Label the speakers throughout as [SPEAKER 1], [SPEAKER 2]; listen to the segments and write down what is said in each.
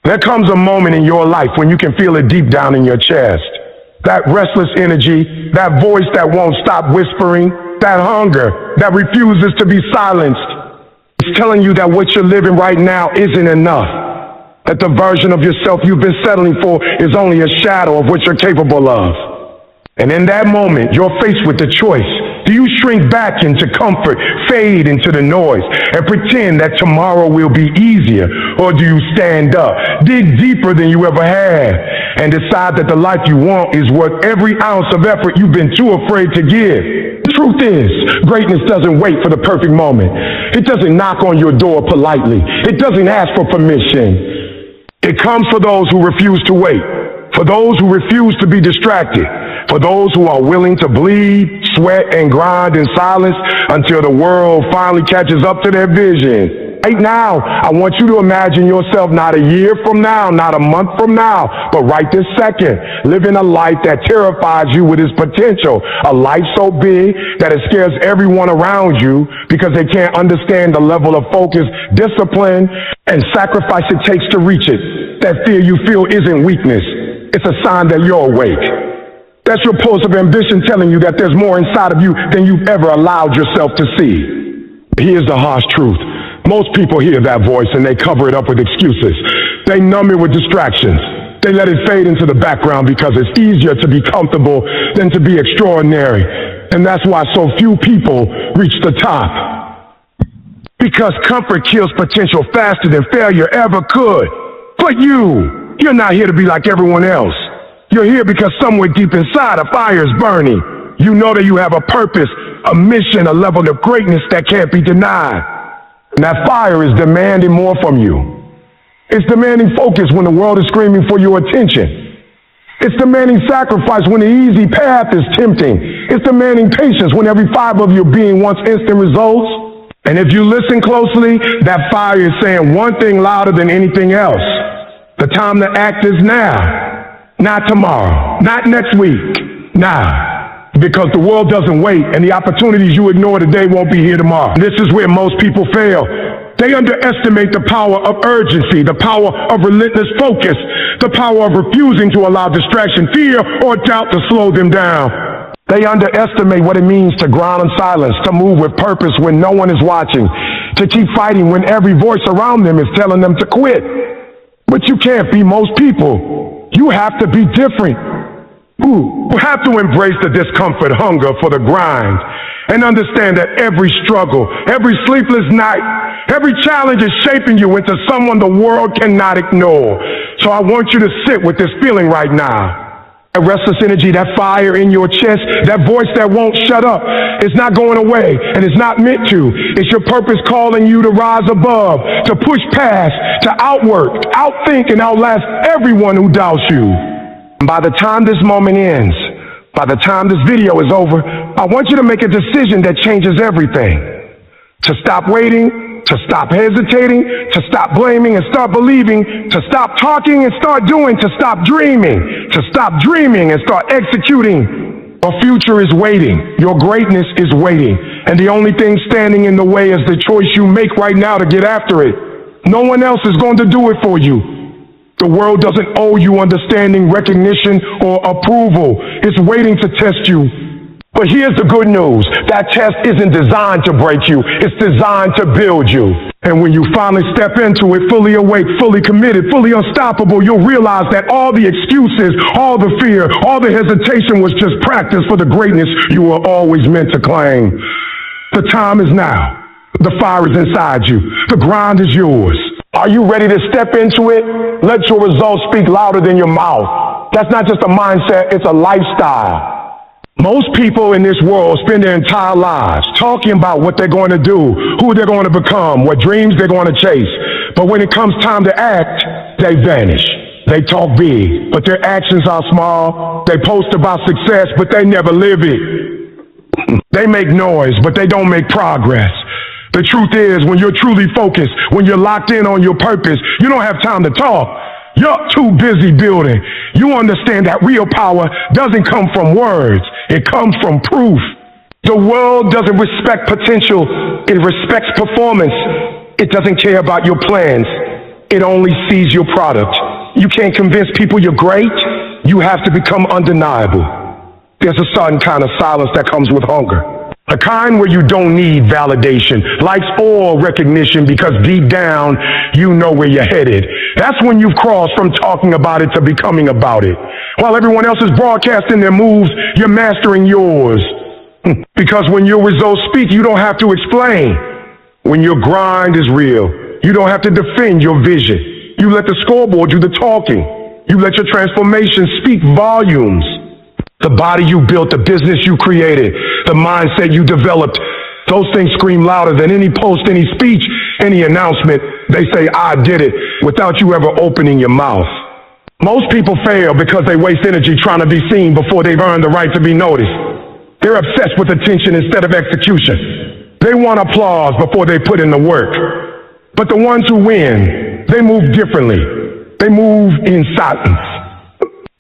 [SPEAKER 1] There comes a moment in your life when you can feel it deep down in your chest. That restless energy, that voice that won't stop whispering, that hunger that refuses to be silenced. It's telling you that what you're living right now isn't enough. That the version of yourself you've been settling for is only a shadow of what you're capable of. And in that moment, you're faced with the choice. Do you shrink back into comfort, fade into the noise, and pretend that tomorrow will be easier? Or do you stand up, dig deeper than you ever had, and decide that the life you want is worth every ounce of effort you've been too afraid to give? The truth is, greatness doesn't wait for the perfect moment. It doesn't knock on your door politely. It doesn't ask for permission. It comes for those who refuse to wait, for those who refuse to be distracted, for those who are willing to bleed, sweat, and grind in silence until the world finally catches up to their vision. Right now, I want you to imagine yourself not a year from now, not a month from now, but right this second, living a life that terrifies you with its potential, a life so big that it scares everyone around you because they can't understand the level of focus, discipline, and sacrifice it takes to reach it. That fear you feel isn't weakness. It's a sign that you're awake. That's your pulse of ambition telling you that there's more inside of you than you've ever allowed yourself to see. Here's the harsh truth. Most people hear that voice and they cover it up with excuses. They numb it with distractions. They let it fade into the background because it's easier to be comfortable than to be extraordinary. And that's why so few people reach the top. Because comfort kills potential faster than failure ever could. But you're not here to be like everyone else. You're here because somewhere deep inside a fire is burning. You know that you have a purpose, a mission, a level of greatness that can't be denied. And that fire is demanding more from you. It's demanding focus when the world is screaming for your attention. It's demanding sacrifice when the easy path is tempting. It's demanding patience when every fiber of your being wants instant results. And if you listen closely, that fire is saying one thing louder than anything else. The time to act is now. Not tomorrow, not next week, now. Because the world doesn't wait, and the opportunities you ignore today won't be here tomorrow. This is where most people fail. They underestimate the power of urgency, the power of relentless focus, the power of refusing to allow distraction, fear, or doubt to slow them down. They underestimate what it means to grind in silence, to move with purpose when no one is watching, to keep fighting when every voice around them is telling them to quit. But you can't be most people. You have to be different. You have to embrace the discomfort, hunger for the grind, and understand that every struggle, every sleepless night, every challenge is shaping you into someone the world cannot ignore. So I want you to sit with this feeling right now. That restless energy, that fire in your chest, that voice that won't shut up, it's not going away, and it's not meant to. It's your purpose calling you to rise above, to push past, to outwork, outthink, and outlast everyone who doubts you. And by the time this moment ends, by the time this video is over, I want you to make a decision that changes everything. To stop waiting, to stop hesitating, to stop blaming and start believing, to stop talking and start doing, to stop dreaming and start executing. Your future is waiting. Your greatness is waiting. And the only thing standing in the way is the choice you make right now to get after it. No one else is going to do it for you. The world doesn't owe you understanding, recognition, or approval. It's waiting to test you. But here's the good news. That test isn't designed to break you. It's designed to build you. And when you finally step into it, fully awake, fully committed, fully unstoppable, you'll realize that all the excuses, all the fear, all the hesitation was just practice for the greatness you were always meant to claim. The time is now. The fire is inside you. The grind is yours. Are you ready to step into it? Let your results speak louder than your mouth. That's not just a mindset, it's a lifestyle. Most people in this world spend their entire lives talking about what they're going to do, who they're going to become, what dreams they're going to chase. But when it comes time to act, they vanish. They talk big, but their actions are small. They post about success, but they never live it. They make noise, but they don't make progress. The truth is, when you're truly focused, when you're locked in on your purpose, you don't have time to talk. You're too busy building. You understand that real power doesn't come from words. It comes from proof. The world doesn't respect potential. It respects performance. It doesn't care about your plans. It only sees your product. You can't convince people you're great. You have to become undeniable. There's a certain kind of silence that comes with hunger. A kind where you don't need validation, likes or recognition, because deep down, you know where you're headed. That's when you've crossed from talking about it to becoming about it. While everyone else is broadcasting their moves, you're mastering yours. Because when your results speak, you don't have to explain. When your grind is real, you don't have to defend your vision. You let the scoreboard do the talking. You let your transformation speak volumes. The body you built, the business you created, the mindset you developed, those things scream louder than any post, any speech, any announcement. They say, I did it, without you ever opening your mouth. Most people fail because they waste energy trying to be seen before they've earned the right to be noticed. They're obsessed with attention instead of execution. They want applause before they put in the work. But the ones who win, they move differently. They move in silence.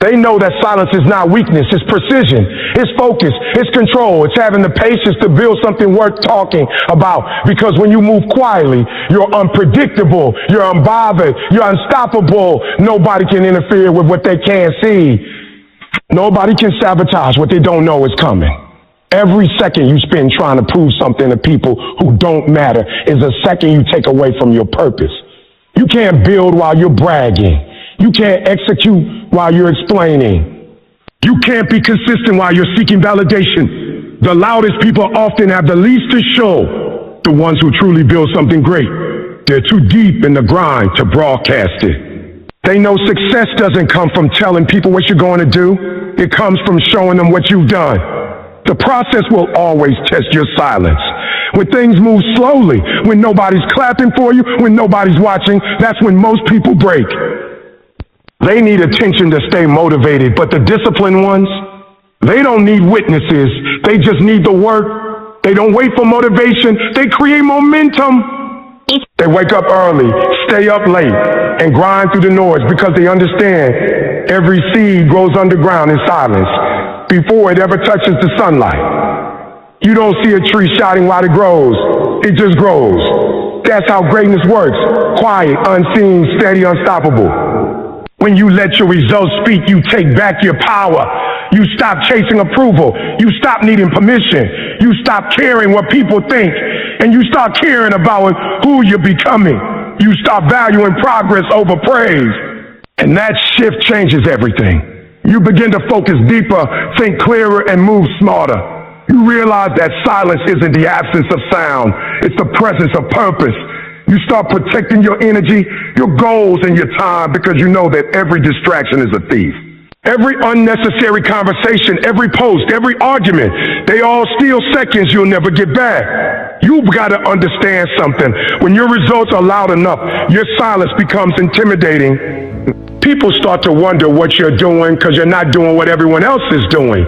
[SPEAKER 1] They know that silence is not weakness, it's precision, it's focus, it's control, it's having the patience to build something worth talking about. Because when you move quietly, you're unpredictable, you're unbothered, you're unstoppable. Nobody can interfere with what they can't see. Nobody can sabotage what they don't know is coming. Every second you spend trying to prove something to people who don't matter is a second you take away from your purpose. You can't build while you're bragging. You can't execute while you're explaining. You can't be consistent while you're seeking validation. The loudest people often have the least to show. The ones who truly build something great, they're too deep in the grind to broadcast it. They know success doesn't come from telling people what you're going to do. It comes from showing them what you've done. The process will always test your silence. When things move slowly, when nobody's clapping for you, when nobody's watching, that's when most people break. They need attention to stay motivated, but the disciplined ones, they don't need witnesses. They just need the work. They don't wait for motivation. They create momentum. They wake up early, stay up late, and grind through the noise because they understand every seed grows underground in silence before it ever touches the sunlight. You don't see a tree shouting while it grows. It just grows. That's how greatness works. Quiet, unseen, steady, unstoppable. When you let your results speak, you take back your power. You stop chasing approval. You stop needing permission. You stop caring what people think. And you start caring about who you're becoming. You start valuing progress over praise. And that shift changes everything. You begin to focus deeper, think clearer, and move smarter. You realize that silence isn't the absence of sound. It's the presence of purpose. You start protecting your energy, your goals, and your time because you know that every distraction is a thief. Every unnecessary conversation, every post, every argument, they all steal seconds you'll never get back. You've got to understand something. When your results are loud enough, your silence becomes intimidating. People start to wonder what you're doing because you're not doing what everyone else is doing.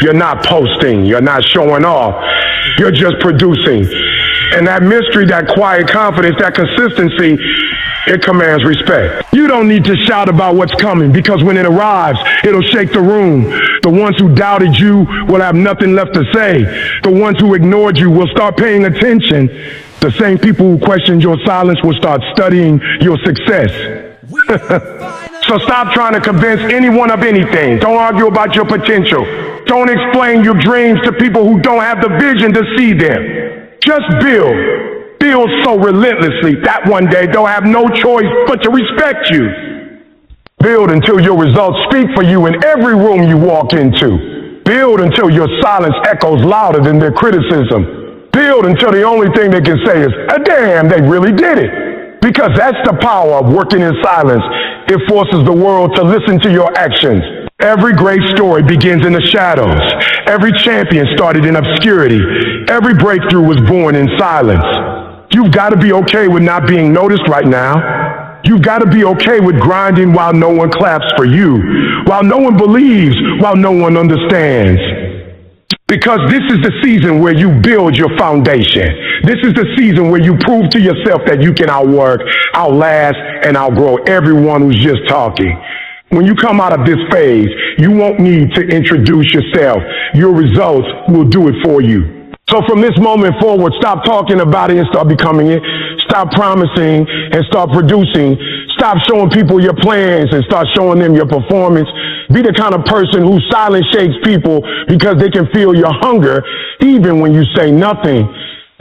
[SPEAKER 1] You're not posting, you're not showing off, you're just producing. And that mystery, that quiet confidence, that consistency, it commands respect. You don't need to shout about what's coming because when it arrives, it'll shake the room. The ones who doubted you will have nothing left to say. The ones who ignored you will start paying attention. The same people who questioned your silence will start studying your success. So stop trying to convince anyone of anything. Don't argue about your potential. Don't explain your dreams to people who don't have the vision to see them. Just build. Build so relentlessly that one day they'll have no choice but to respect you. Build until your results speak for you in every room you walk into. Build until your silence echoes louder than their criticism. Build until the only thing they can say is, damn, they really did it. Because that's the power of working in silence. It forces the world to listen to your actions. Every great story begins in the shadows. Every champion started in obscurity. Every breakthrough was born in silence. You've got to be okay with not being noticed right now. You've got to be okay with grinding while no one claps for you, while no one believes, while no one understands. Because this is the season where you build your foundation. This is the season where you prove to yourself that you can outwork, outlast, and outgrow everyone who's just talking. When you come out of this phase, you won't need to introduce yourself. Your results will do it for you. So from this moment forward, stop talking about it and start becoming it. Stop promising and start producing. Stop showing people your plans and start showing them your performance. Be the kind of person who silence shakes people because they can feel your hunger even when you say nothing.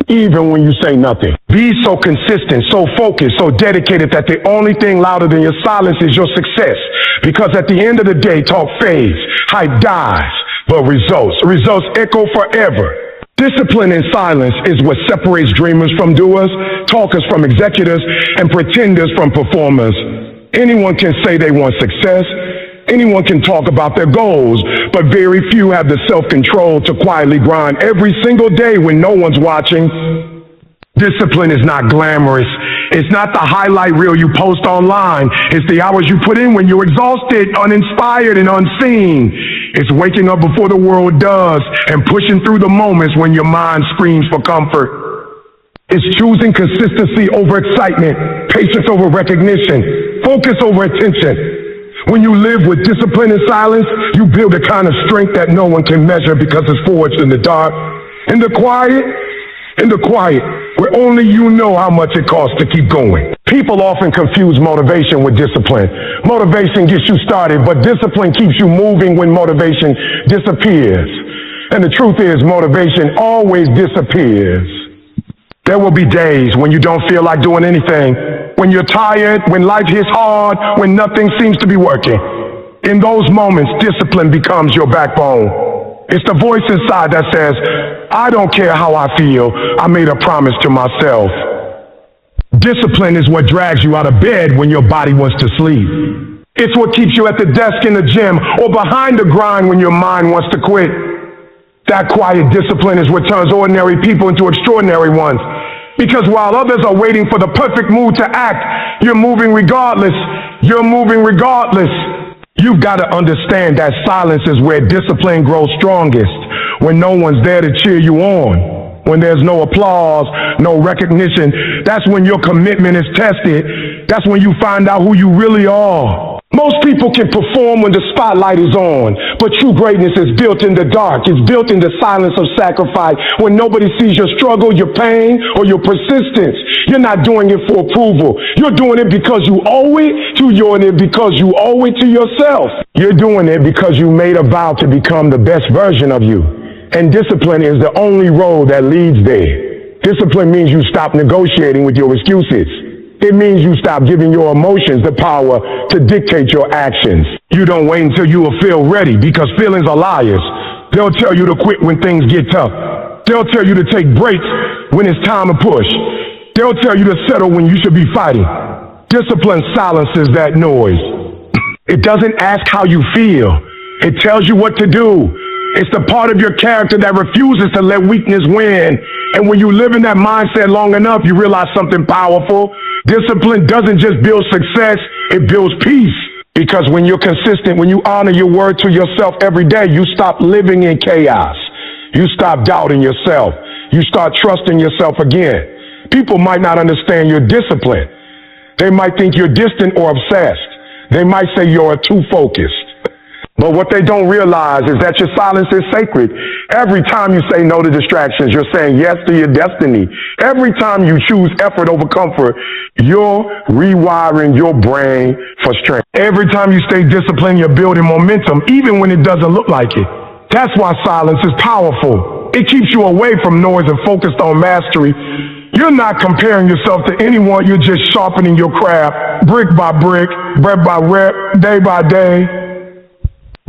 [SPEAKER 1] Even when you say nothing. Be so consistent, so focused, so dedicated that the only thing louder than your silence is your success. Because at the end of the day, talk fades, hype dies, but results echo forever. Discipline in silence is what separates dreamers from doers, talkers from executors, and pretenders from performers. Anyone can say they want success. Anyone can talk about their goals, but very few have the self-control to quietly grind every single day when no one's watching. Discipline is not glamorous. It's not the highlight reel you post online. It's the hours you put in when you're exhausted, uninspired, and unseen. It's waking up before the world does and pushing through the moments when your mind screams for comfort. It's choosing consistency over excitement, patience over recognition, focus over attention. When you live with discipline and silence, you build a kind of strength that no one can measure because it's forged in the dark. In the quiet, where only you know how much it costs to keep going. People often confuse motivation with discipline. Motivation gets you started, but discipline keeps you moving when motivation disappears. And the truth is, motivation always disappears. There will be days when you don't feel like doing anything, when you're tired, when life hits hard, when nothing seems to be working. In those moments, discipline becomes your backbone. It's the voice inside that says, I don't care how I feel, I made a promise to myself. Discipline is what drags you out of bed when your body wants to sleep. It's what keeps you at the desk in the gym or behind the grind when your mind wants to quit. That quiet discipline is what turns ordinary people into extraordinary ones. Because while others are waiting for the perfect mood to act, you're moving regardless. You're moving regardless. You've got to understand that silence is where discipline grows strongest. When no one's there to cheer you on. When there's no applause, no recognition. That's when your commitment is tested. That's when you find out who you really are. Most people can perform when the spotlight is on, but true greatness is built in the dark. It's built in the silence of sacrifice, when nobody sees your struggle, your pain, or your persistence. You're not doing it for approval. You're doing it because you owe it to because you owe it to yourself. You're doing it because you made a vow to become the best version of you. And discipline is the only road that leads there. Discipline means you stop negotiating with your excuses. It means you stop giving your emotions the power to dictate your actions. You don't wait until you will feel ready, because feelings are liars. They'll tell you to quit when things get tough. They'll tell you to take breaks when it's time to push. They'll tell you to settle when you should be fighting. Discipline silences that noise. It doesn't ask how you feel. It tells you what to do. It's the part of your character that refuses to let weakness win. And when you live in that mindset long enough, you realize something powerful. Discipline doesn't just build success, it builds peace. Because when you're consistent, when you honor your word to yourself every day, you stop living in chaos. You stop doubting yourself. You start trusting yourself again. People might not understand your discipline. They might think you're distant or obsessed. They might say you're too focused. But what they don't realize is that your silence is sacred. Every time you say no to distractions, you're saying yes to your destiny. Every time you choose effort over comfort, you're rewiring your brain for strength. Every time you stay disciplined, you're building momentum, even when it doesn't look like it. That's why silence is powerful. It keeps you away from noise and focused on mastery. You're not comparing yourself to anyone. You're just sharpening your craft, brick by brick, rep by rep, day by day.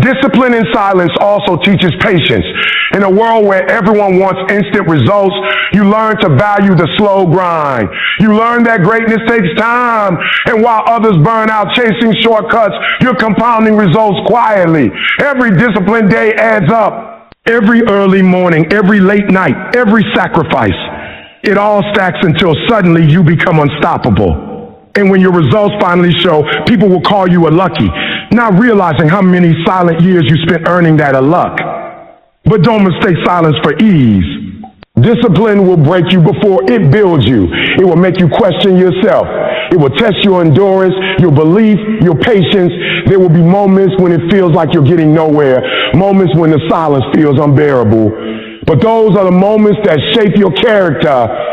[SPEAKER 1] Discipline in silence also teaches patience. In a world where everyone wants instant results, you learn to value the slow grind. You learn that greatness takes time. And while others burn out chasing shortcuts, you're compounding results quietly. Every disciplined day adds up. Every early morning, every late night, every sacrifice. It all stacks until suddenly you become unstoppable. And when your results finally show, people will call you a lucky, not realizing how many silent years you spent earning that a luck. But don't mistake silence for ease. Discipline will break you before it builds you. It will make you question yourself. It will test your endurance, your belief, your patience. There will be moments when it feels like you're getting nowhere, moments when the silence feels unbearable. But those are the moments that shape your character.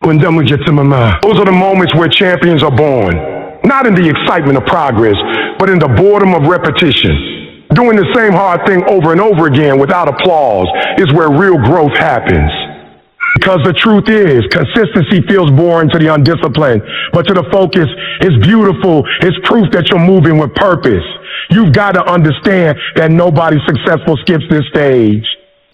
[SPEAKER 1] Those are the moments where champions are born. Not in the excitement of progress, but in the boredom of repetition. Doing the same hard thing over and over again without applause is where real growth happens. Because the truth is, consistency feels boring to the undisciplined, but to the focused, it's beautiful. It's proof that you're moving with purpose. You've got to understand that nobody successful skips this stage.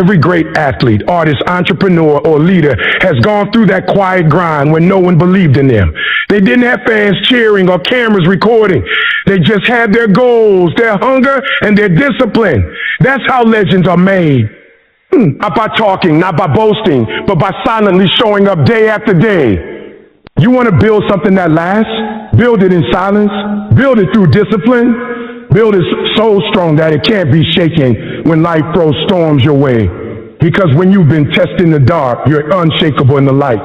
[SPEAKER 1] Every great athlete, artist, entrepreneur, or leader has gone through that quiet grind when no one believed in them. They didn't have fans cheering or cameras recording. They just had their goals, their hunger, and their discipline. That's how legends are made. Not by talking, not by boasting, but by silently showing up day after day. You want to build something that lasts? Build it in silence. Build it through discipline. Build it so strong that it can't be shaken when life throws storms your way. Because when you've been tested in the dark, you're unshakable in the light.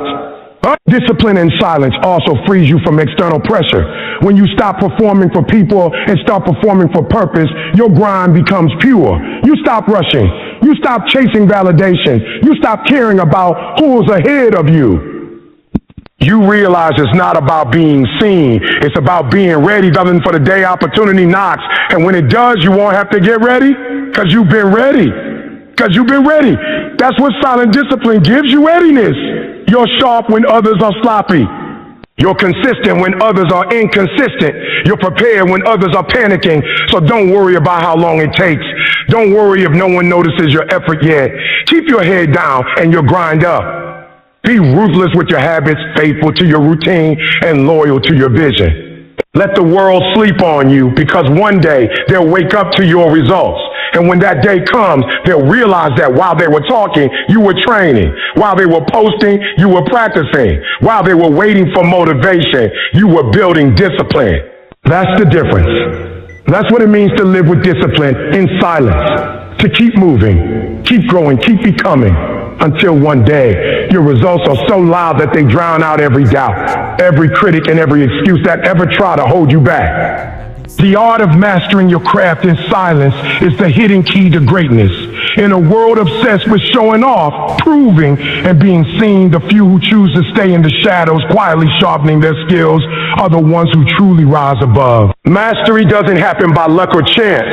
[SPEAKER 1] Discipline and silence also frees you from external pressure. When you stop performing for people and start performing for purpose, your grind becomes pure. You stop rushing. You stop chasing validation. You stop caring about who's ahead of you. You realize it's not about being seen. It's about being ready, darling, for the day opportunity knocks. And when it does, you won't have to get ready because you've been ready. Because you've been ready. That's what silent discipline gives you, readiness. You're sharp when others are sloppy. You're consistent when others are inconsistent. You're prepared when others are panicking. So don't worry about how long it takes. Don't worry if no one notices your effort yet. Keep your head down and your grind up. Be ruthless with your habits, faithful to your routine, and loyal to your vision. Let the world sleep on you because one day they'll wake up to your results. And when that day comes, they'll realize that while they were talking, you were training. While they were posting, you were practicing. While they were waiting for motivation, you were building discipline. That's the difference. That's what it means to live with discipline in silence. To keep moving, keep growing, keep becoming. Until one day, your results are so loud that they drown out every doubt, every critic, and every excuse that ever try to hold you back. The art of mastering your craft in silence is the hidden key to greatness. In a world obsessed with showing off, proving, and being seen, the few who choose to stay in the shadows, quietly sharpening their skills, are the ones who truly rise above. Mastery doesn't happen by luck or chance.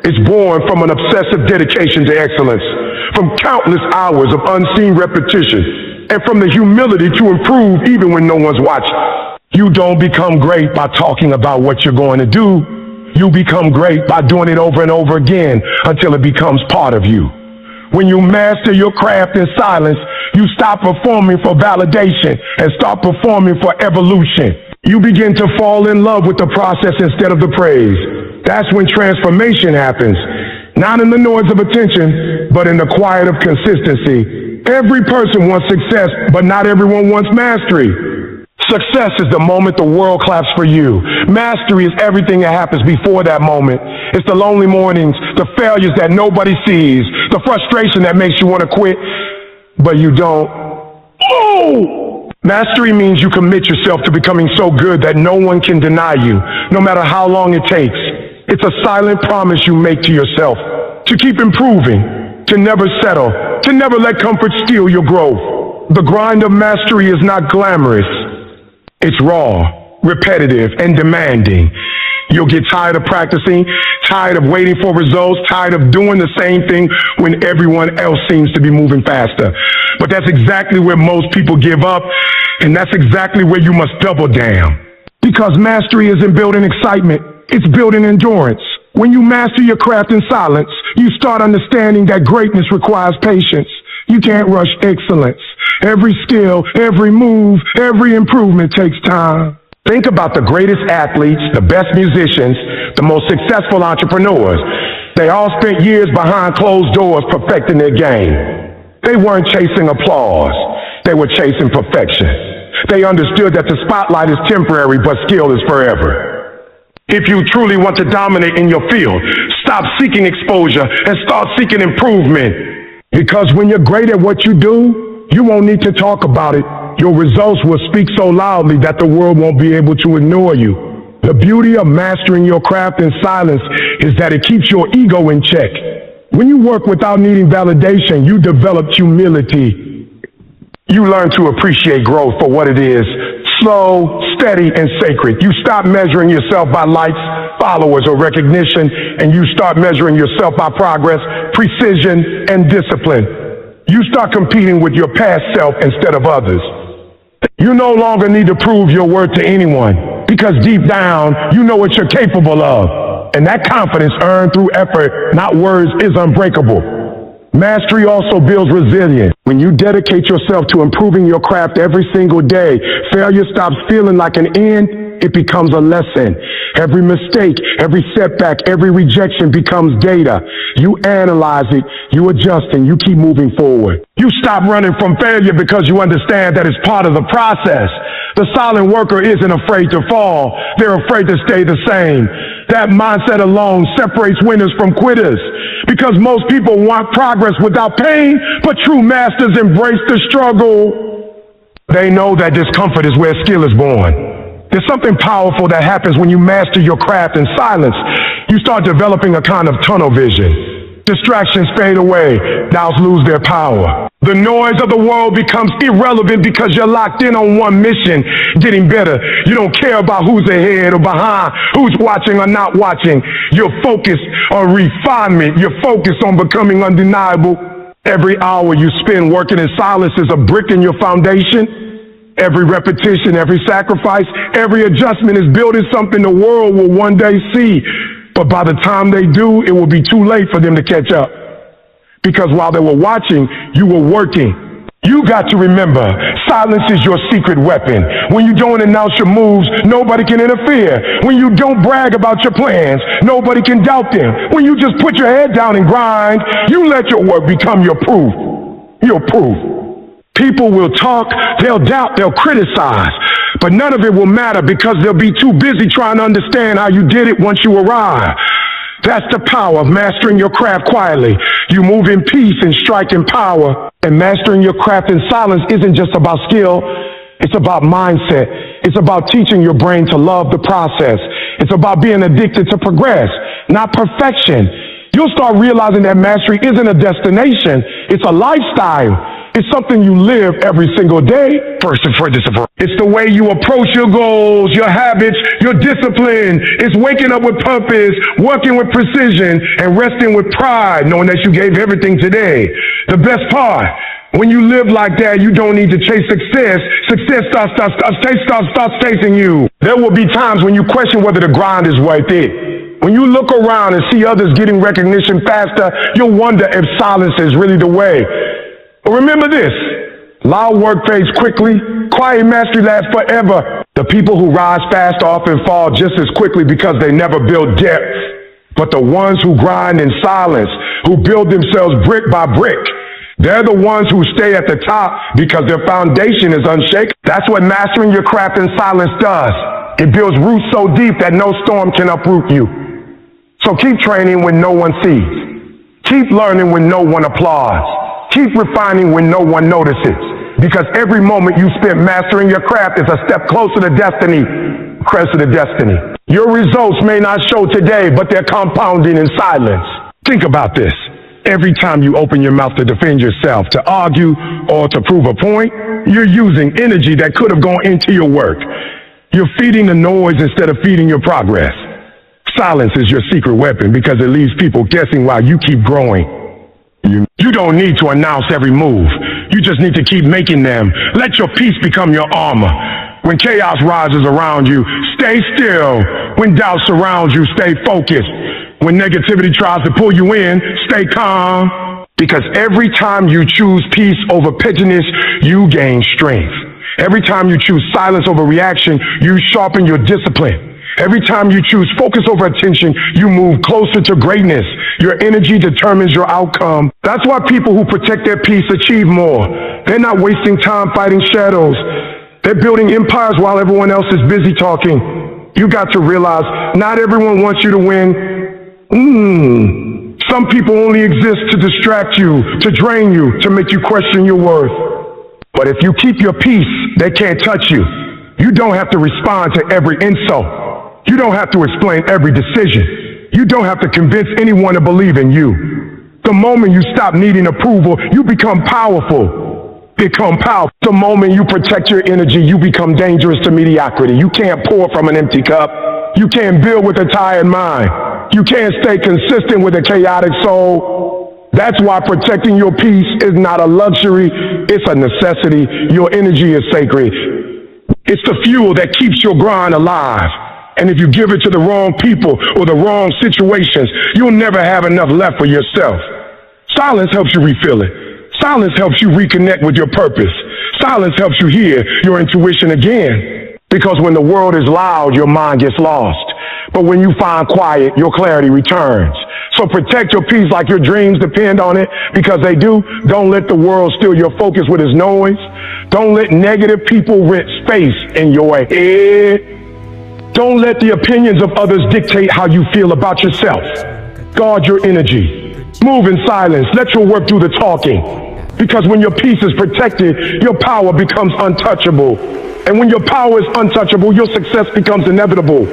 [SPEAKER 1] It's born from an obsessive dedication to excellence, from countless hours of unseen repetition, and from the humility to improve even when no one's watching. You don't become great by talking about what you're going to do. You become great by doing it over and over again until it becomes part of you. When you master your craft in silence, you stop performing for validation and start performing for evolution. You begin to fall in love with the process instead of the praise. That's when transformation happens. Not in the noise of attention, but in the quiet of consistency. Every person wants success, but not everyone wants mastery. Success is the moment the world claps for you. Mastery is everything that happens before that moment. It's the lonely mornings, the failures that nobody sees, the frustration that makes you want to quit, but you don't. Oh! Mastery means you commit yourself to becoming so good that no one can deny you, no matter how long it takes. It's a silent promise you make to yourself to keep improving, to never settle, to never let comfort steal your growth. The grind of mastery is not glamorous. It's raw, repetitive, and demanding. You'll get tired of practicing, tired of waiting for results, tired of doing the same thing when everyone else seems to be moving faster. But that's exactly where most people give up, and that's exactly where you must double down. Because mastery isn't building excitement, it's building endurance. When you master your craft in silence, you start understanding that greatness requires patience. You can't rush excellence. Every skill, every move, every improvement takes time. Think about the greatest athletes, the best musicians, the most successful entrepreneurs. They all spent years behind closed doors perfecting their game. They weren't chasing applause. They were chasing perfection. They understood that the spotlight is temporary, but skill is forever. If you truly want to dominate in your field, stop seeking exposure and start seeking improvement. Because when you're great at what you do, you won't need to talk about it. Your results will speak so loudly that the world won't be able to ignore you. The beauty of mastering your craft in silence is that it keeps your ego in check. When you work without needing validation, you develop humility. You learn to appreciate growth for what it is, slow, steady, and sacred. You stop measuring yourself by likes, followers, or recognition, and you start measuring yourself by progress, precision, and discipline. You start competing with your past self instead of others. You no longer need to prove your worth to anyone, because deep down, you know what you're capable of. And that confidence earned through effort, not words, is unbreakable. Mastery also builds resilience. When you dedicate yourself to improving your craft every single day, failure stops feeling like an end, it becomes a lesson. Every mistake, every setback, every rejection becomes data. You analyze it, you adjust, and you keep moving forward. You stop running from failure because you understand that it's part of the process. The silent worker isn't afraid to fall. They're afraid to stay the same. That mindset alone separates winners from quitters. Because most people want progress without pain, but true masters embrace the struggle. They know that discomfort is where skill is born. There's something powerful that happens when you master your craft in silence. You start developing a kind of tunnel vision. Distractions fade away, doubts lose their power. The noise of the world becomes irrelevant because you're locked in on one mission, getting better. You don't care about who's ahead or behind, who's watching or not watching. You're focused on refinement. You're focused on becoming undeniable. Every hour you spend working in silence is a brick in your foundation. Every repetition, every sacrifice, every adjustment is building something the world will one day see. But by the time they do, it will be too late for them to catch up. Because while they were watching, you were working. You got to remember, silence is your secret weapon. When you don't announce your moves, nobody can interfere. When you don't brag about your plans, nobody can doubt them. When you just put your head down and grind, you let your work become your proof. Your proof. People will talk, they'll doubt, they'll criticize, but none of it will matter because they'll be too busy trying to understand how you did it once you arrive. That's the power of mastering your craft quietly. You move in peace and strike in power. And mastering your craft in silence isn't just about skill. It's about mindset. It's about teaching your brain to love the process. It's about being addicted to progress, not perfection. You'll start realizing that mastery isn't a destination. It's a lifestyle. It's something you live every single day. It's the way you approach your goals, your habits, your discipline. It's waking up with purpose, working with precision, and resting with pride, knowing that you gave everything today. The best part, when you live like that, you don't need to chase success. Success starts chasing you. There will be times when you question whether the grind is worth it. When you look around and see others getting recognition faster, you'll wonder if silence is really the way. But remember this, loud work fades quickly, quiet mastery lasts forever. The people who rise fast often fall just as quickly because they never build depth. But the ones who grind in silence, who build themselves brick by brick, they're the ones who stay at the top because their foundation is unshaken. That's what mastering your craft in silence does. It builds roots so deep that no storm can uproot you. So keep training when no one sees. Keep learning when no one applauds. Keep refining when no one notices, because every moment you spent mastering your craft is a step closer to destiny. Your results may not show today, but they're compounding in silence. Think about this. Every time you open your mouth to defend yourself, to argue, or to prove a point, you're using energy that could have gone into your work. You're feeding the noise instead of feeding your progress. Silence is your secret weapon because it leaves people guessing while you keep growing. You don't need to announce every move. You just need to keep making them. Let your peace become your armor. When chaos rises around you, stay still. When doubt surrounds you, stay focused. When negativity tries to pull you in, stay calm. Because every time you choose peace over pettiness, you gain strength. Every time you choose silence over reaction, you sharpen your discipline. Every time you choose focus over attention, you move closer to greatness. Your energy determines your outcome. That's why people who protect their peace achieve more. They're not wasting time fighting shadows. They're building empires while everyone else is busy talking. You got to realize not everyone wants you to win. Some people only exist to distract you, to drain you, to make you question your worth. But if you keep your peace, they can't touch you. You don't have to respond to every insult. You don't have to explain every decision. You don't have to convince anyone to believe in you. The moment you stop needing approval, you become powerful. become powerful. The moment you protect your energy, you become dangerous to mediocrity. You can't pour from an empty cup. You can't build with a tired mind. You can't stay consistent with a chaotic soul. That's why protecting your peace is not a luxury, it's a necessity. Your energy is sacred. It's the fuel that keeps your grind alive. And if you give it to the wrong people or the wrong situations, you'll never have enough left for yourself. Silence helps you refill it. Silence helps you reconnect with your purpose. Silence helps you hear your intuition again. Because when the world is loud, your mind gets lost. But when you find quiet, your clarity returns. So protect your peace like your dreams depend on it, because they do. Don't let the world steal your focus with its noise. Don't let negative people rent space in your head. Don't let the opinions of others dictate how you feel about yourself. Guard your energy. Move in silence. Let your work do the talking. Because when your peace is protected, your power becomes untouchable. And when your power is untouchable, your success becomes inevitable.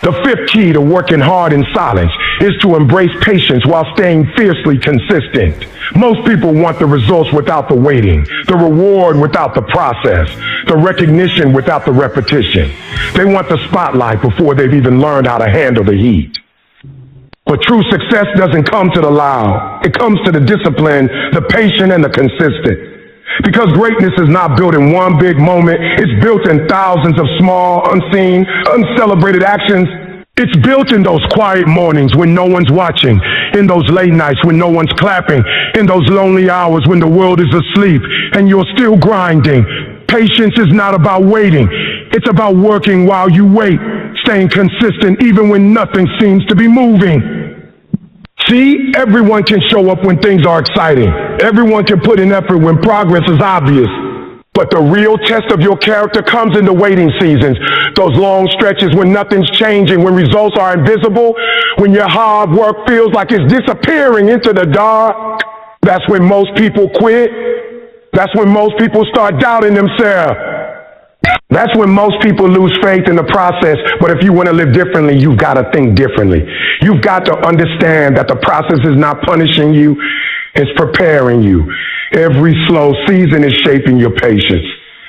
[SPEAKER 1] The fifth key to working hard in silence is to embrace patience while staying fiercely consistent. Most people want the results without the waiting, the reward without the process, the recognition without the repetition. They want the spotlight before they've even learned how to handle the heat. But true success doesn't come to the loud. It comes to the discipline, the patient, and the consistent. Because greatness is not built in one big moment. It's built in thousands of small, unseen, uncelebrated actions. It's built in those quiet mornings when no one's watching, in those late nights when no one's clapping, in those lonely hours when the world is asleep and you're still grinding. Patience is not about waiting. It's about working while you wait, staying consistent even when nothing seems to be moving. See, everyone can show up when things are exciting. Everyone can put in effort when progress is obvious. But the real test of your character comes in the waiting seasons, those long stretches when nothing's changing, when results are invisible, when your hard work feels like it's disappearing into the dark. That's when most people quit. That's when most people start doubting themselves. That's when most people lose faith in the process. But if you want to live differently, you've got to think differently. You've got to understand that the process is not punishing you, it's preparing you. Every slow season is shaping your patience.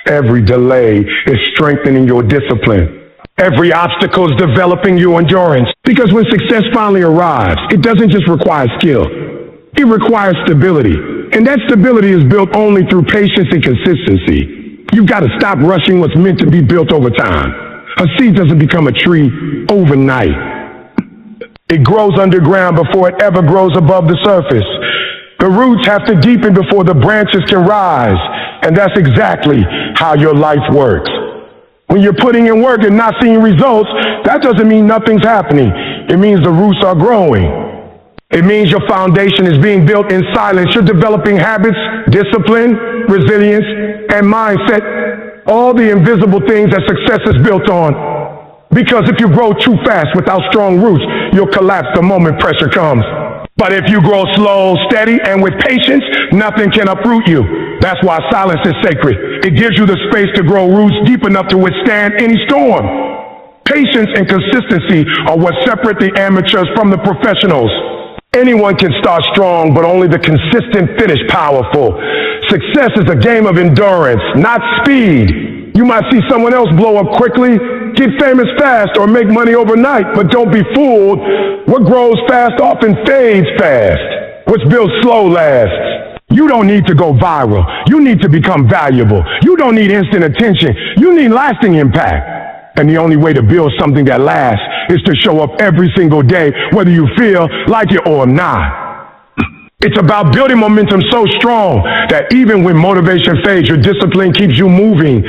[SPEAKER 1] Every delay is strengthening your discipline. Every obstacle is developing your endurance. Because when success finally arrives, it doesn't just require skill. It requires stability. And that stability is built only through patience and consistency. You've got to stop rushing what's meant to be built over time. A seed doesn't become a tree overnight. It grows underground before it ever grows above the surface. The roots have to deepen before the branches can rise. And that's exactly how your life works. When you're putting in work and not seeing results, that doesn't mean nothing's happening. It means the roots are growing. It means your foundation is being built in silence. You're developing habits, discipline, resilience, and mindset, all the invisible things that success is built on. Because if you grow too fast without strong roots, you'll collapse the moment pressure comes. But if you grow slow, steady, and with patience, nothing can uproot you. That's why silence is sacred. It gives you the space to grow roots deep enough to withstand any storm. Patience and consistency are what separate the amateurs from the professionals. Anyone can start strong, but only the consistent finish powerful. Success is a game of endurance, not speed. You might see someone else blow up quickly, get famous fast, or make money overnight, but don't be fooled. What grows fast often fades fast. What's built slow lasts. You don't need to go viral. You need to become valuable. You don't need instant attention. You need lasting impact. And the only way to build something that lasts is to show up every single day, whether you feel like it or not. It's about building momentum so strong that even when motivation fades, your discipline keeps you moving.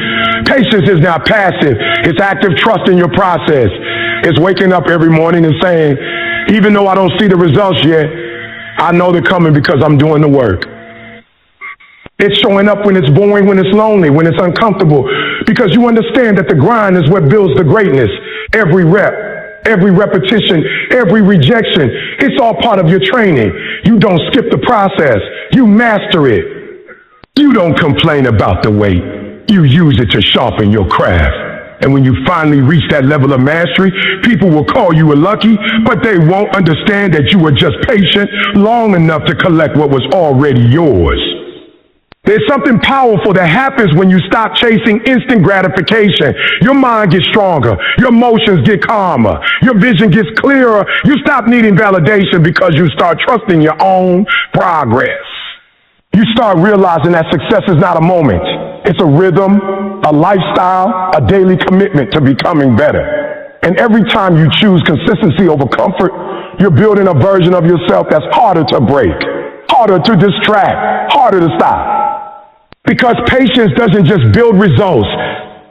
[SPEAKER 1] Patience is not passive. It's active trust in your process. It's waking up every morning and saying, even though I don't see the results yet, I know they're coming because I'm doing the work. It's showing up when it's boring, when it's lonely, when it's uncomfortable, because you understand that the grind is what builds the greatness. Every rep, every repetition, every rejection, it's all part of your training. You don't skip the process. You master it. You don't complain about the wait. You use it to sharpen your craft. And when you finally reach that level of mastery, people will call you a lucky, but they won't understand that you were just patient long enough to collect what was already yours. There's something powerful that happens when you stop chasing instant gratification. Your mind gets stronger. Your emotions get calmer. Your vision gets clearer. You stop needing validation because you start trusting your own progress. You start realizing that success is not a moment. It's a rhythm, a lifestyle, a daily commitment to becoming better. And every time you choose consistency over comfort, you're building a version of yourself that's harder to break, harder to distract, harder to stop. Because patience doesn't just build results,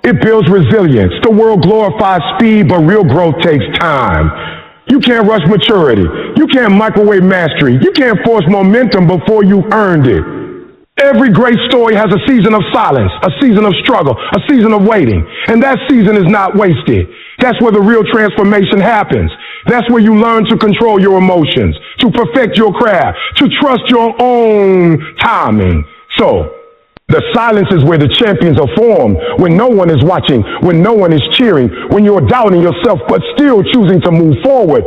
[SPEAKER 1] it builds resilience. The world glorifies speed, but real growth takes time. You can't rush maturity. You can't microwave mastery. You can't force momentum before you've earned it. Every great story has a season of silence, a season of struggle, a season of waiting. And that season is not wasted. That's where the real transformation happens. That's where you learn to control your emotions, to perfect your craft, to trust your own timing. So, the silence is where the champions are formed, when no one is watching, when no one is cheering, when you're doubting yourself but still choosing to move forward.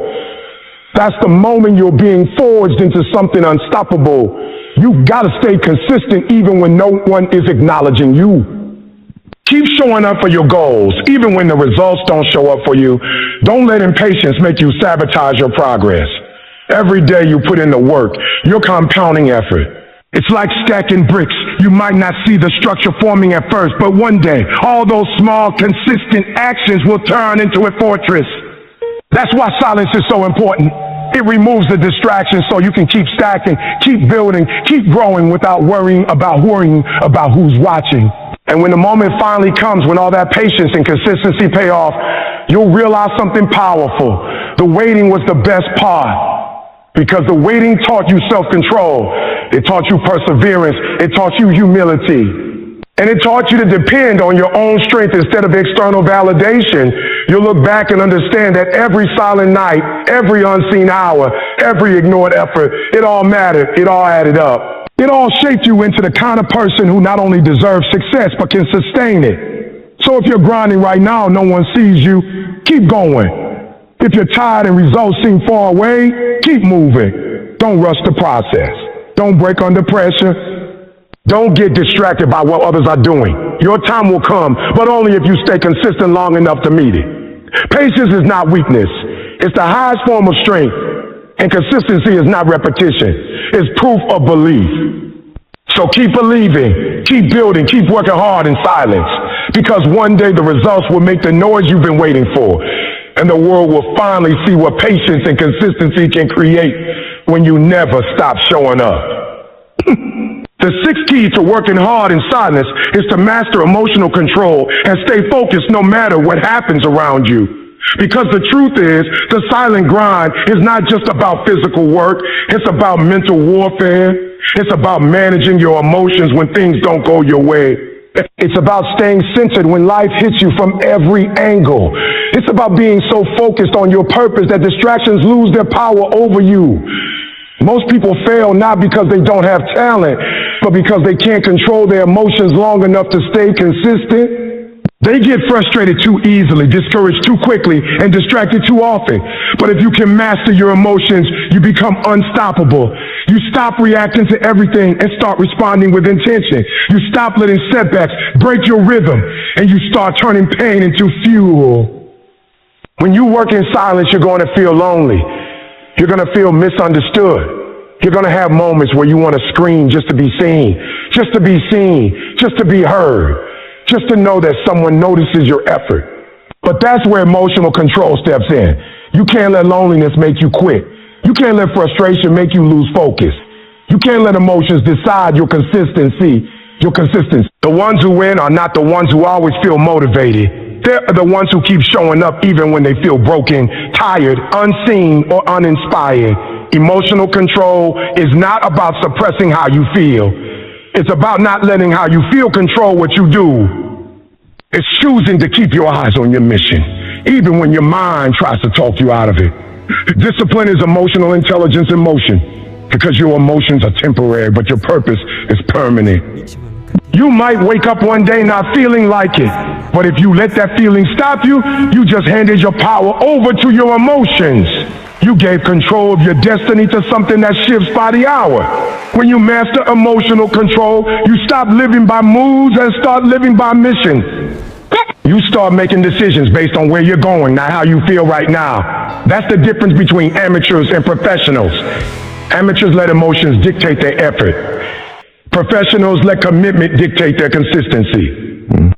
[SPEAKER 1] That's the moment you're being forged into something unstoppable. You gotta stay consistent even when no one is acknowledging you. Keep showing up for your goals, even when the results don't show up for you. Don't let impatience make you sabotage your progress. Every day you put in the work, you're compounding effort. It's like stacking bricks. You might not see the structure forming at first, but one day, all those small, consistent actions will turn into a fortress. That's why silence is so important. It removes the distractions so you can keep stacking, keep building, keep growing without worrying about who's watching. And when the moment finally comes, when all that patience and consistency pay off, you'll realize something powerful. The waiting was the best part, because the waiting taught you self-control. It taught you perseverance. It taught you humility. And it taught you to depend on your own strength instead of external validation. You'll look back and understand that every silent night, every unseen hour, every ignored effort, it all mattered. It all added up. It all shaped you into the kind of person who not only deserves success, but can sustain it. So if you're grinding right now, no one sees you, keep going. If you're tired and results seem far away, keep moving. Don't rush the process. Don't break under pressure. Don't get distracted by what others are doing. Your time will come, but only if you stay consistent long enough to meet it. Patience is not weakness. It's the highest form of strength. And consistency is not repetition. It's proof of belief. So keep believing, keep building, keep working hard in silence. Because one day the results will make the noise you've been waiting for. And the world will finally see what patience and consistency can create when you never stop showing up. The sixth key to working hard in silence is to master emotional control and stay focused no matter what happens around you. Because the truth is, the silent grind is not just about physical work. It's about mental warfare. It's about managing your emotions when things don't go your way. It's about staying centered when life hits you from every angle. It's about being so focused on your purpose that distractions lose their power over you. Most people fail not because they don't have talent, but because they can't control their emotions long enough to stay consistent. They get frustrated too easily, discouraged too quickly, and distracted too often. But if you can master your emotions, you become unstoppable. You stop reacting to everything and start responding with intention. You stop letting setbacks break your rhythm, and you start turning pain into fuel. When you work in silence, you're going to feel lonely. You're going to feel misunderstood. You're going to have moments where you want to scream just to be seen, just to be seen, just to be heard, just to know that someone notices your effort. But that's where emotional control steps in. You can't let loneliness make you quit. You can't let frustration make you lose focus. You can't let emotions decide your consistency. The ones who win are not the ones who always feel motivated. They're the ones who keep showing up even when they feel broken, tired, unseen, or uninspired. Emotional control is not about suppressing how you feel. It's about not letting how you feel control what you do. It's choosing to keep your eyes on your mission, even when your mind tries to talk you out of it. Discipline is emotional intelligence in motion, because your emotions are temporary, but your purpose is permanent. You might wake up one day not feeling like it, but if you let that feeling stop you, you just handed your power over to your emotions. You gave control of your destiny to something that shifts by the hour. When you master emotional control, you stop living by moods and start living by mission. You start making decisions based on where you're going, not how you feel right now. That's the difference between amateurs and professionals. Amateurs let emotions dictate their effort. Professionals let commitment dictate their consistency.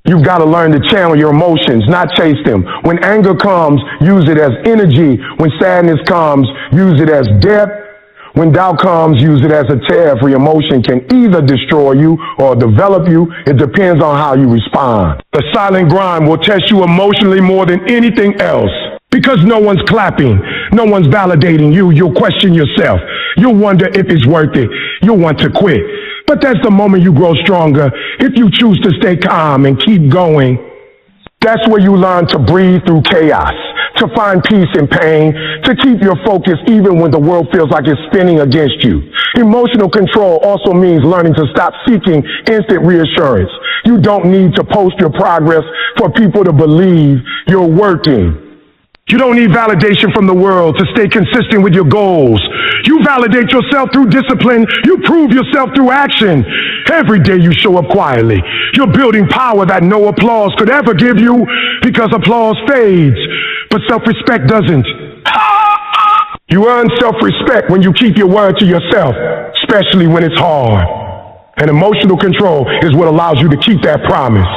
[SPEAKER 1] You've got to learn to channel your emotions, not chase them. When anger comes, use it as energy. When sadness comes, use it as depth. When doubt comes, use it as a tear. Every emotion can either destroy you or develop you. It depends on how you respond. The silent grind will test you emotionally more than anything else. Because no one's clapping, no one's validating you, you'll question yourself. You'll wonder if it's worth it. You'll want to quit. But that's the moment you grow stronger. If you choose to stay calm and keep going, that's where you learn to breathe through chaos, to find peace in pain, to keep your focus even when the world feels like it's spinning against you. Emotional control also means learning to stop seeking instant reassurance. You don't need to post your progress for people to believe you're working. You don't need validation from the world to stay consistent with your goals. You validate yourself through discipline. You prove yourself through action. Every day you show up quietly. You're building power that no applause could ever give you, because applause fades, but self-respect doesn't. You earn self-respect when you keep your word to yourself, especially when it's hard. And emotional control is what allows you to keep that promise.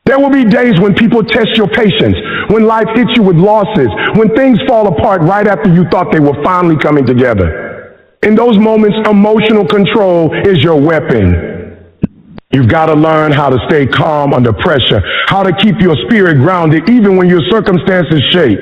[SPEAKER 1] There will be days when people test your patience, when life hits you with losses, when things fall apart right after you thought they were finally coming together. In those moments, emotional control is your weapon. You've got to learn how to stay calm under pressure, how to keep your spirit grounded even when your circumstances shake.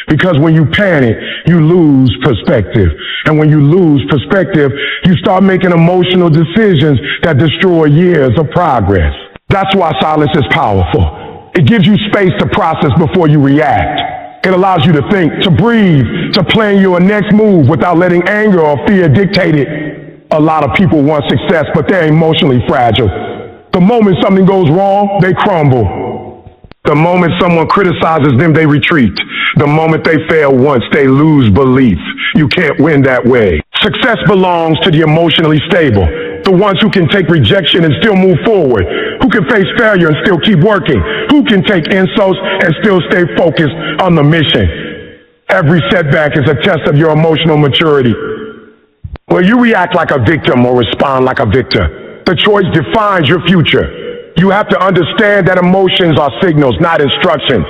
[SPEAKER 1] Because when you panic, you lose perspective. And when you lose perspective, you start making emotional decisions that destroy years of progress. That's why silence is powerful. It gives you space to process before you react. It allows you to think, to breathe, to plan your next move without letting anger or fear dictate it. A lot of people want success, but they're emotionally fragile. The moment something goes wrong, they crumble. The moment someone criticizes them, they retreat. The moment they fail once, they lose belief. You can't win that way. Success belongs to the emotionally stable, the ones who can take rejection and still move forward, who can face failure and still keep working, who can take insults and still stay focused on the mission. Every setback is a test of your emotional maturity. Will you react like a victim or respond like a victor? The choice defines your future. You have to understand that emotions are signals, not instructions.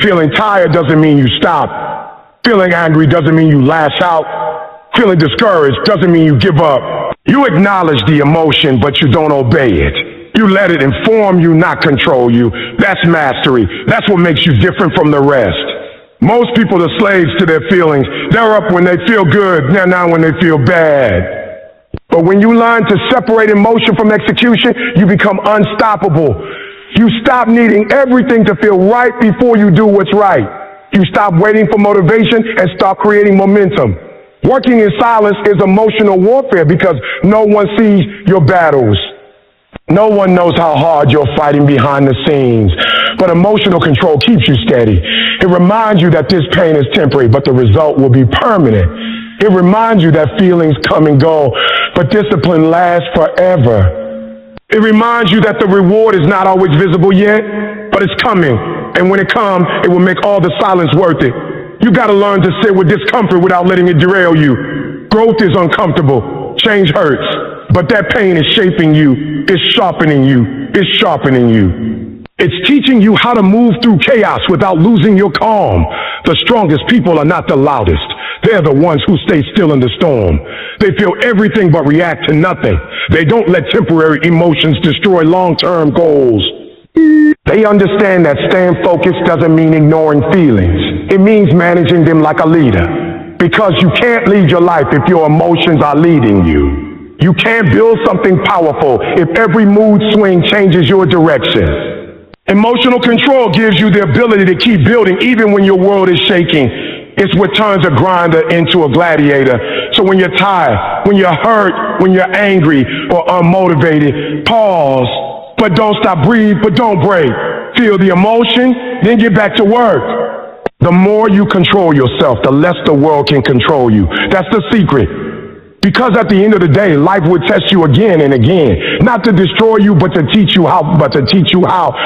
[SPEAKER 1] Feeling tired doesn't mean you stop. Feeling angry doesn't mean you lash out. Feeling discouraged doesn't mean you give up. You acknowledge the emotion, but you don't obey it. You let it inform you, not control you. That's mastery. That's what makes you different from the rest. Most people are slaves to their feelings. They're up when they feel good, they're not when they feel bad. But when you learn to separate emotion from execution, you become unstoppable. You stop needing everything to feel right before you do what's right. You stop waiting for motivation and start creating momentum. Working in silence is emotional warfare because no one sees your battles. No one knows how hard you're fighting behind the scenes. But emotional control keeps you steady. It reminds you that this pain is temporary, but the result will be permanent. It reminds you that feelings come and go, but discipline lasts forever. It reminds you that the reward is not always visible yet, but it's coming. And when it comes, it will make all the silence worth it. You got to learn to sit with discomfort without letting it derail you. Growth is uncomfortable. Change hurts. But that pain is shaping you. It's sharpening you. It's sharpening you. It's teaching you how to move through chaos without losing your calm. The strongest people are not the loudest. They're the ones who stay still in the storm. They feel everything but react to nothing. They don't let temporary emotions destroy long-term goals. They understand that staying focused doesn't mean ignoring feelings. It means managing them like a leader. Because you can't lead your life if your emotions are leading you. You can't build something powerful if every mood swing changes your direction. Emotional control gives you the ability to keep building even when your world is shaking. It's what turns a grinder into a gladiator. So when you're tired, when you're hurt, when you're angry or unmotivated, pause, but don't stop. Breathe, but don't break. Feel the emotion, then get back to work. The more you control yourself, the less the world can control you. That's the secret. Because at the end of the day, life would test you again and again, not to destroy you, but to teach you how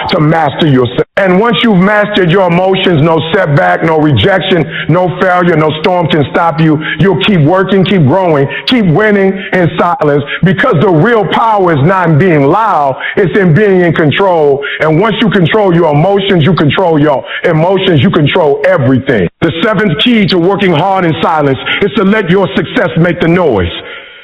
[SPEAKER 1] to master yourself. And once you've mastered your emotions, no setback, no rejection, no failure, no storm can stop you. You'll keep working, keep growing, keep winning in silence, because the real power is not in being loud, it's in being in control. And once you control your emotions, you control your emotions, you control everything. The seventh key to working hard in silence is to let your success make the noise.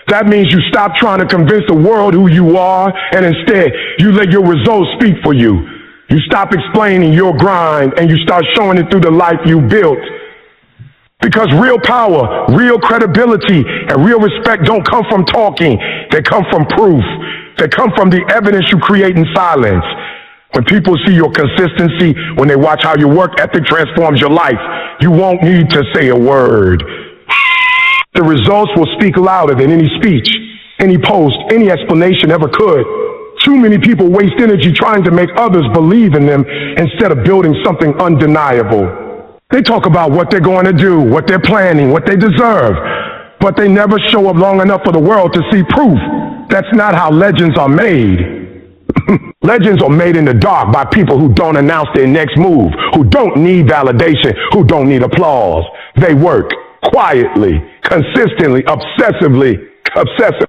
[SPEAKER 1] That means you stop trying to convince the world who you are, and instead you let your results speak for you. You stop explaining your grind and you start showing it through the life you built. Because real power, real credibility, and real respect don't come from talking. They come from proof. They come from the evidence you create in silence. When people see your consistency, when they watch how your work ethic transforms your life, you won't need to say a word. The results will speak louder than any speech, any post, any explanation ever could. Too many people waste energy trying to make others believe in them instead of building something undeniable. They talk about what they're going to do, what they're planning, what they deserve, but they never show up long enough for the world to see proof. That's not how legends are made. Legends are made in the dark by people who don't announce their next move, who don't need validation, who don't need applause. They work quietly, consistently, obsessive,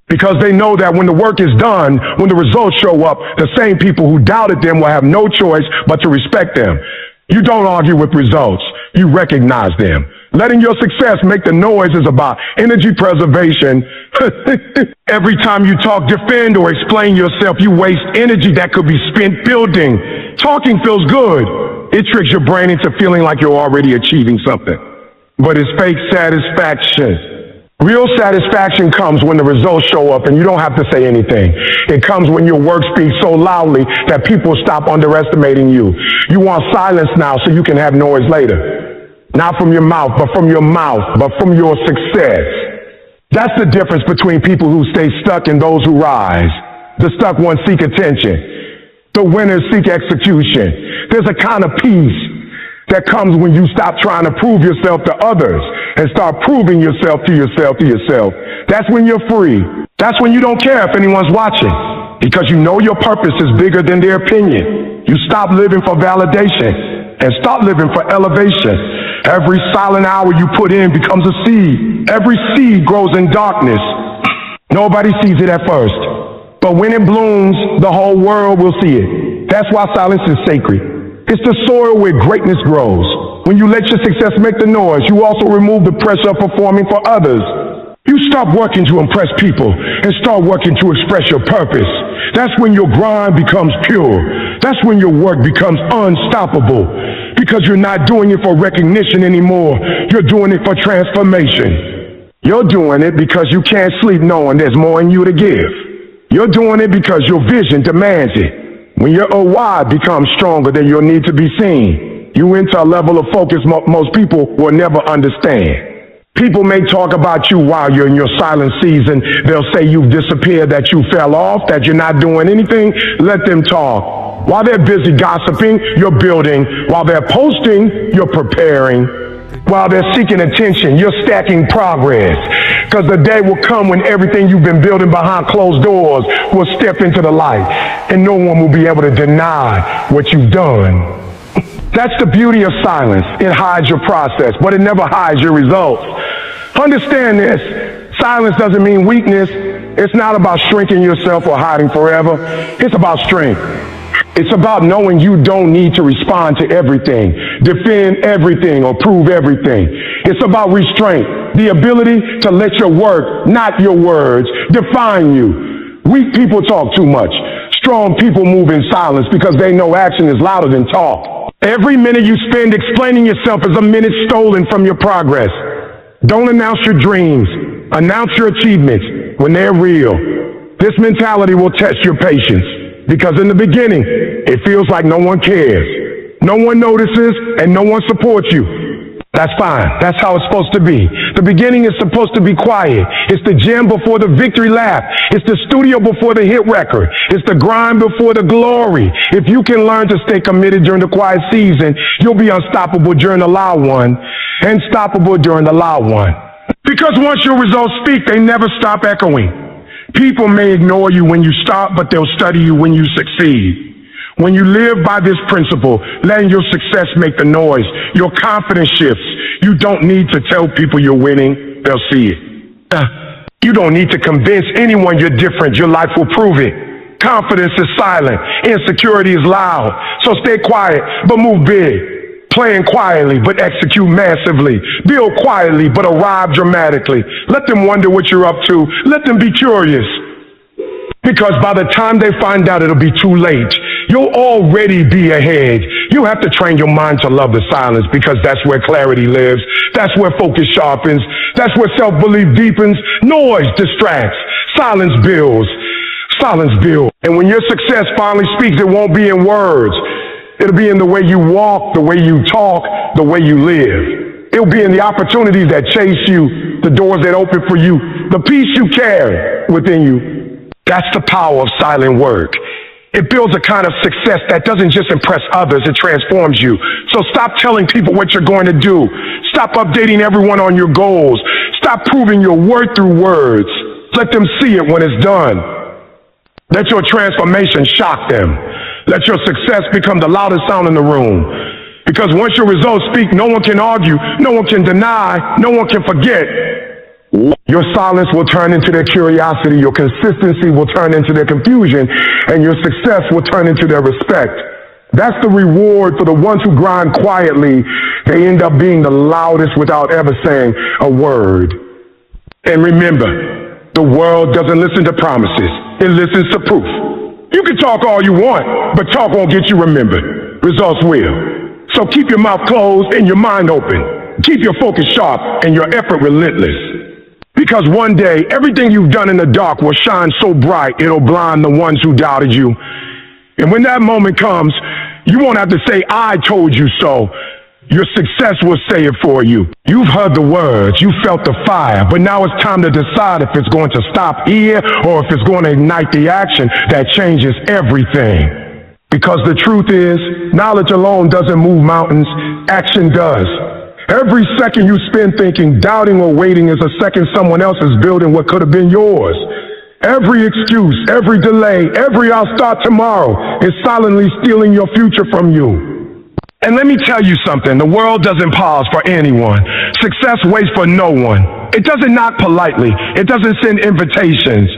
[SPEAKER 1] because they know that when the work is done, when the results show up, the same people who doubted them will have no choice but to respect them. You don't argue with results, you recognize them. Letting your success make the noise is about energy preservation. Every time you talk, defend, or explain yourself, you waste energy that could be spent building. Talking feels good. It tricks your brain into feeling like you're already achieving something. But it's fake satisfaction. Real satisfaction comes when the results show up and you don't have to say anything. It comes when your work speaks so loudly that people stop underestimating you. You want silence now so you can have noise later. Not from your mouth, but from your success. That's the difference between people who stay stuck and those who rise. The stuck ones seek attention. The winners seek execution. There's a kind of peace that comes when you stop trying to prove yourself to others and start proving yourself to yourself. That's when you're free. That's when you don't care if anyone's watching, because you know your purpose is bigger than their opinion. You stop living for validation and start living for elevation. Every silent hour you put in becomes a seed. Every seed grows in darkness. Nobody sees it at first, but when it blooms, the whole world will see it. That's why silence is sacred. It's the soil where greatness grows. When you let your success make the noise, you also remove the pressure of performing for others. You stop working to impress people and start working to express your purpose. That's when your grind becomes pure. That's when your work becomes unstoppable, because you're not doing it for recognition anymore. You're doing it for transformation. You're doing it because you can't sleep knowing there's more in you to give. You're doing it because your vision demands it. When your why becomes stronger than your need to be seen, you enter a level of focus most people will never understand. People may talk about you while you're in your silent season. They'll say you've disappeared, that you fell off, that you're not doing anything. Let them talk. While they're busy gossiping, you're building. While they're posting, you're preparing. While they're seeking attention, you're stacking progress. Because the day will come when everything you've been building behind closed doors will step into the light, and no one will be able to deny what you've done. That's the beauty of silence. It hides your process, but it never hides your results. Understand this. Silence doesn't mean weakness. It's not about shrinking yourself or hiding forever. It's about strength. It's about knowing you don't need to respond to everything, defend everything, or prove everything. It's about restraint, the ability to let your work, not your words, define you. Weak people talk too much. Strong people move in silence because they know action is louder than talk. Every minute you spend explaining yourself is a minute stolen from your progress. Don't announce your dreams. Announce your achievements when they're real. This mentality will test your patience, because in the beginning, it feels like no one cares. No one notices and no one supports you. That's fine. That's how it's supposed to be. The beginning is supposed to be quiet. It's the gym before the victory lap. It's the studio before the hit record. It's the grind before the glory. If you can learn to stay committed during the quiet season, you'll be unstoppable during the loud one, unstoppable during the loud one. Because once your results speak, they never stop echoing. People may ignore you when you stop, but they'll study you when you succeed. When you live by this principle, letting your success make the noise, your confidence shifts. You don't need to tell people you're winning. They'll see it. You don't need to convince anyone you're different. Your life will prove it. Confidence is silent. Insecurity is loud. So stay quiet, but move big. Playing quietly, but execute massively. Build quietly, but arrive dramatically. Let them wonder what you're up to. Let them be curious. Because by the time they find out, it'll be too late. You'll already be ahead. You have to train your mind to love the silence, because that's where clarity lives. That's where focus sharpens. That's where self-belief deepens. Noise distracts. Silence builds. Silence builds. And when your success finally speaks, it won't be in words. It'll be in the way you walk, the way you talk, the way you live. It'll be in the opportunities that chase you, the doors that open for you, the peace you carry within you. That's the power of silent work. It builds a kind of success that doesn't just impress others, it transforms you. So stop telling people what you're going to do. Stop updating everyone on your goals. Stop proving your worth through words. Let them see it when it's done. Let your transformation shock them. Let your success become the loudest sound in the room. Because once your results speak, no one can argue, no one can deny, no one can forget. Your silence will turn into their curiosity, your consistency will turn into their confusion, and your success will turn into their respect. That's the reward for the ones who grind quietly. They end up being the loudest without ever saying a word. And remember, the world doesn't listen to promises, it listens to proof. You can talk all you want, but talk won't get you remembered. Results will. So keep your mouth closed and your mind open. Keep your focus sharp and your effort relentless. Because one day, everything you've done in the dark will shine so bright, it'll blind the ones who doubted you. And when that moment comes, you won't have to say, I told you so. Your success will say it for you. You've heard the words, you felt the fire, but now it's time to decide if it's going to stop here or if it's going to ignite the action that changes everything. Because the truth is, knowledge alone doesn't move mountains, action does. Every second you spend thinking, doubting, or waiting is a second someone else is building what could have been yours. Every excuse, every delay, every I'll start tomorrow is silently stealing your future from you. And let me tell you something, the world doesn't pause for anyone. Success waits for no one. It doesn't knock politely. It doesn't send invitations.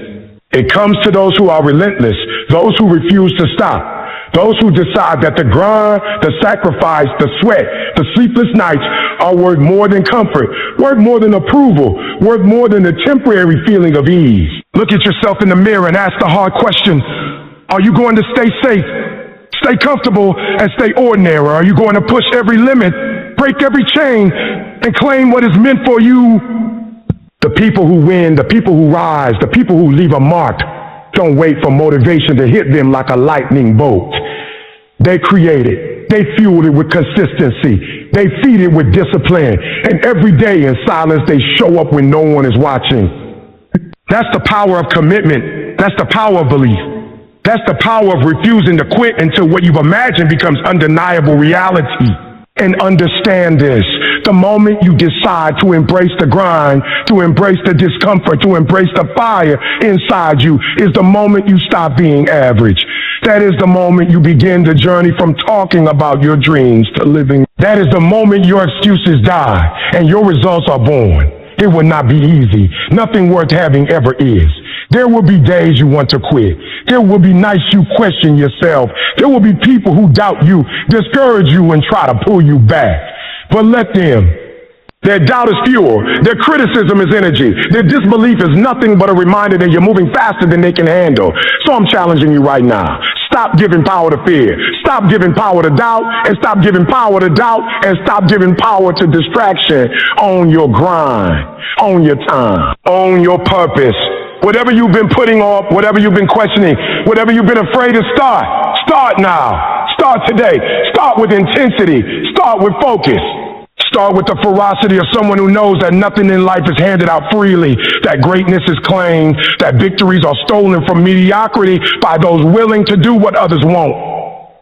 [SPEAKER 1] It comes to those who are relentless, those who refuse to stop. Those who decide that the grind, the sacrifice, the sweat, the sleepless nights are worth more than comfort, worth more than approval, worth more than the temporary feeling of ease. Look at yourself in the mirror and ask the hard question, are you going to stay safe, stay comfortable, and stay ordinary? Or are you going to push every limit, break every chain, and claim what is meant for you? The people who win, the people who rise, the people who leave a mark, don't wait for motivation to hit them like a lightning bolt. They create it. They fuel it with consistency. They feed it with discipline. And every day in silence, they show up when no one is watching. That's the power of commitment. That's the power of belief. That's the power of refusing to quit until what you've imagined becomes undeniable reality. And understand this. The moment you decide to embrace the grind, to embrace the discomfort, to embrace the fire inside you, is the moment you stop being average. That is the moment you begin the journey from talking about your dreams to living. That is the moment your excuses die and your results are born. It will not be easy. Nothing worth having ever is. There will be days you want to quit. There will be nights you question yourself. There will be people who doubt you, discourage you, and try to pull you back. But let them. Their doubt is fuel. Their criticism is energy. Their disbelief is nothing but a reminder that you're moving faster than they can handle. So I'm challenging you right now. Stop giving power to fear. Stop giving power to doubt, and stop giving power to doubt, and stop giving power to distraction. Own your grind. Own your time. Own your purpose. Whatever you've been putting off, whatever you've been questioning, whatever you've been afraid to start, start now. Start today. Start with intensity. Start with focus. Start start with the ferocity of someone who knows that nothing in life is handed out freely, that greatness is claimed, that victories are stolen from mediocrity by those willing to do what others won't.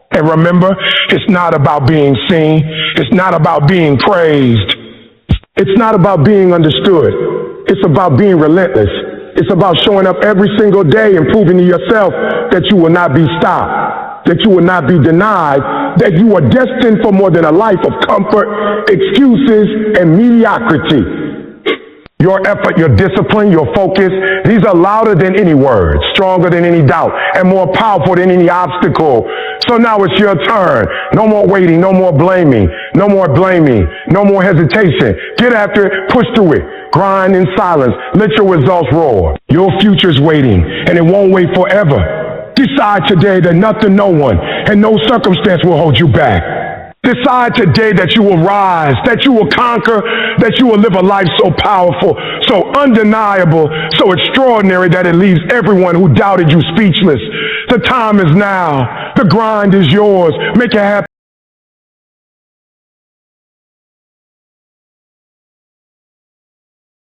[SPEAKER 1] And remember, it's not about being seen. It's not about being praised. It's not about being understood. It's about being relentless. It's about showing up every single day and proving to yourself that you will not be stopped, that you will not be denied, that you are destined for more than a life of comfort, excuses, and mediocrity. Your effort, your discipline, your focus, these are louder than any words, stronger than any doubt, and more powerful than any obstacle. So now it's your turn. No more waiting, no more blaming, no more hesitation. Get after it, push through it. Grind in silence. Let your results roar. Your future's waiting, and it won't wait forever. Decide today that nothing, no one, and no circumstance will hold you back. Decide today that you will rise, that you will conquer, that you will live a life so powerful, so undeniable, so extraordinary that it leaves everyone who doubted you speechless. The time is now. The grind is yours. Make it happen.